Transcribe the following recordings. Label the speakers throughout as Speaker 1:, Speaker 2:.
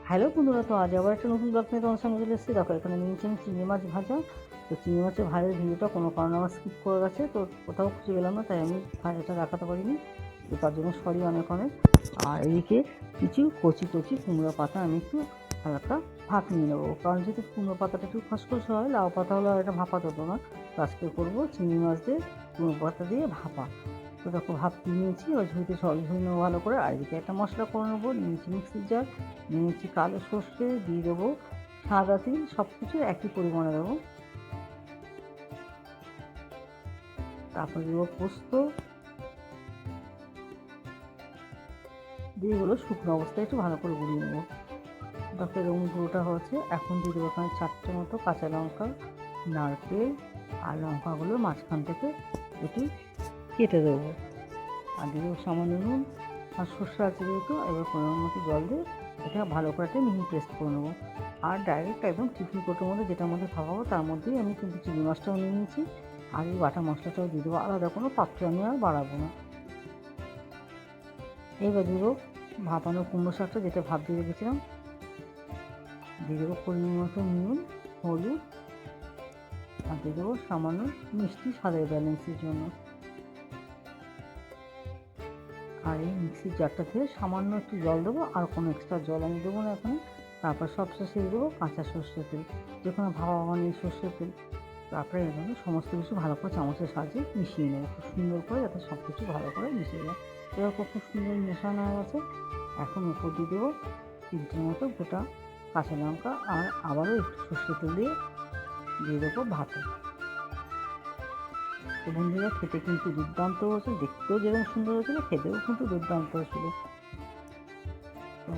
Speaker 1: Hello বন্ধুরা, তো আজ আবার একটা নতুন ব্লগ নিয়ে তোমার সঙ্গে চলে এসেছি। দেখো এখানে নিয়েছি আমি চিংড়ি মাছ ভাজা। তো চিংড়ি মাছের ভাজার ভিডিওটা কোনো কারণে আমার স্কিপ করে গেছে, তো কোথাও খুঁজে পেলাম না, তাই আমি ভাজাটা দেখাতে পারিনি। তো তার জন্য সরি অনেক অনেক। আর এদিকে কিছু কচি কচি কুমড়ো পাতা আমি একটু হালকা ভাপ নিয়ে নেবো, কারণ যেহেতু কুমড়ো পাতাটা একটু খসখস হয়, লাউ পাতা হলে আর এটা ভাপাতে হতো না। তো আজকে করবো চিংড়ি মাছ দিয়ে কুমড়ো পাতা দিয়ে ভাপা। তো দেখো ভাপ নিয়েছি, ওই ঝুড়িতে জল ধুয়ে নেবো ভালো করে। আর এদিকে একটা মশলা করে নেবো, নিয়েছি মিক্সির জার, নিয়েছি কালো সর্ষে, দিয়ে দেবো সাদা তিল, সব কিছু একই পরিমাণে দেবো। তারপর দেবো পোস্ত, দিয়ে এগুলো শুকনো অবস্থায় একটু ভালো করে গুঁড়িয়ে নেবো। তারপরে এরকম গুঁড়োটা হচ্ছে, এখন দিয়ে দেবো এখানে 4টে মতো কাঁচা লঙ্কা, নারকেল আর লঙ্কাগুলো মাঝখান থেকে একটু কেটে দেবো। আর দিয়ে দেবো সামান্য নুন আর সর্ষে আছে যেহেতু, এবার পরিমাণ মতো জল দিয়ে এটা ভালো করে একটা মিহি পেস্ট করে নেবো। আর ডাইরেক্ট একদম টিফিন কোটোর মধ্যে, যেটার মধ্যে ভাপাবো তার মধ্যেই আমি কিন্তু চিংড়ি মাছটাও নিয়ে নিয়েছি। আর এই বাটা মশলাটাও দিয়ে দেবো, আলাদা কোনো পাত্র আমি আর বাড়াবো না। এইবার দেবো ভাপানো কুমড়ো শাকটা, যেটা ভাপ দিয়ে রেখেছিলাম, দিয়ে দেবো পরিমাণ মতো নুন, হলুদ, আর দিয়ে দেবো সামান্য মিষ্টি স্বাদের ব্যালেন্সের জন্য। আর এই মিক্সির জারটাতে সামান্য একটু জল দেবো, আর কোনো এক্সট্রা জল আমি দেবো না এখানে। তারপর সবশেষে দেবো কাঁচা সর্ষের তেল, যে কোনো ভাবা বানিয়ে সর্ষের তেল। তারপরে এভাবে সমস্ত কিছু ভালো করে চামচের সাহায্যে মিশিয়ে নেবো খুব সুন্দর করে, যাতে সব কিছু ভালো করে মিশিয়ে যায়। এরকম খুব সুন্দর মেশানো হয়ে গেছে। এখন উপর দিয়ে দেবো 3টে মতো গোটা কাঁচা লঙ্কা, আর আবারও একটু সর্ষের তেল দিয়ে দেবো ভাতে। তো বন্ধুরা, খেতে কিন্তু দুর্দান্ত হয়েছে, দেখতেও যেরকম সুন্দর হয়েছিল, খেতেও কিন্তু দুর্দান্ত হয়েছিল। তো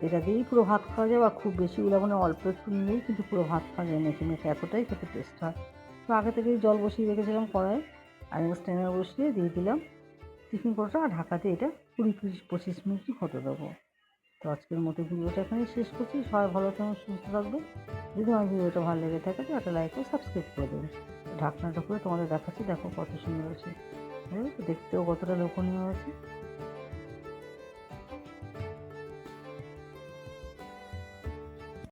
Speaker 1: এটা দিয়েই পুরো ভাত খাওয়া যায়, বা খুব বেশি মানে অল্প একটু নিলেই কিন্তু পুরো ভাত খাওয়া যায় মেখে মেখে, এতটাই খেতে টেস্ট হয়। তো আগে থেকেই জল বসিয়ে রেখেছিলাম কড়াই, আর স্ট্যান্ডার বসিয়ে দিয়ে দিলাম টিফিন কৌটোটা, আর ঢাকা দিয়ে এটা 20-25 মিনিট হতে দেবো। তো আজকের মতো ভিডিওটা এখানেই শেষ করছি। সবাই ভালো থাকবেন, সুস্থ থাকবে। যদি আমার ভিডিওটা ভালো লেগে থাকে তো একটা লাইক ও সাবস্ক্রাইব করে দেবেন। ঢাকনাটা করে তোমাদের দেখাচ্ছি, দেখো কত সুন্দর হয়েছে, দেখতেও কতটা লোভনীয় হয়েছে।